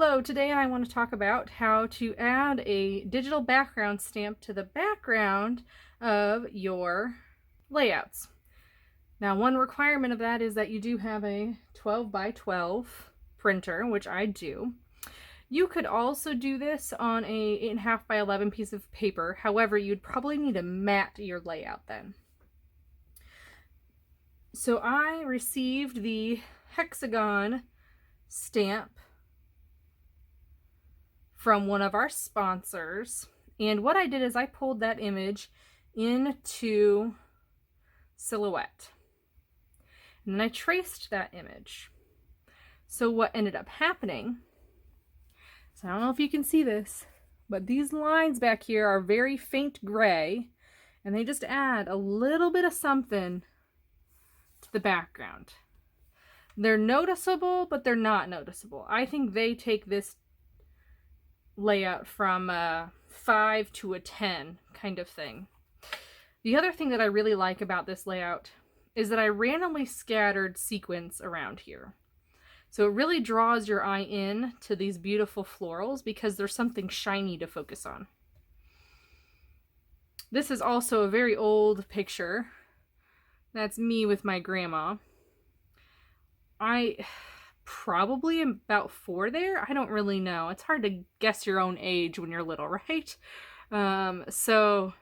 Hello, today I want to talk about how to add a digital background stamp to the background of your layouts. Now, one requirement of that is that you do have a 12 by 12 printer, which I do. You could also do this on a 8.5 by 11 piece of paper. However, you'd probably need to mat your layout then. So I received the hexagon stamp from one of our sponsors, and what I did is I pulled that image into Silhouette, and then I traced that image. So what ended up happening, so I don't know if you can see this, but these lines back here are very faint gray, and they just add a little bit of something to the background. They're noticeable, but they're not noticeable. I think they take this layout from a 5 to a 10 kind of thing. The other thing that I really like about this layout is that I randomly scattered sequins around here. So it really draws your eye in to these beautiful florals because there's something shiny to focus on. This is also a very old picture. That's me with my grandma. I probably about 4 there. I don't really know. It's hard to guess your own age when you're little, right? So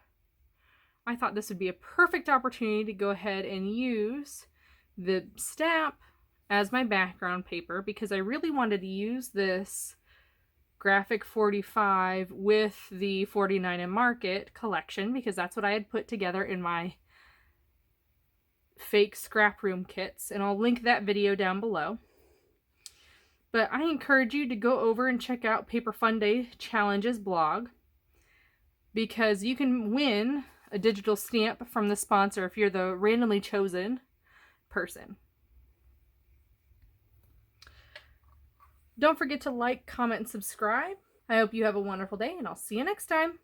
I thought this would be a perfect opportunity to go ahead and use the stamp as my background paper because I really wanted to use this graphic 45 with the 49 and Market collection because that's what I had put together in my fake scrap room kits, and I'll link that video down below. But I encourage you to go over and check out Paper Funday Challenge's blog because you can win a digital stamp from the sponsor if you're the randomly chosen person. Don't forget to like, comment, and subscribe. I hope you have a wonderful day, and I'll see you next time.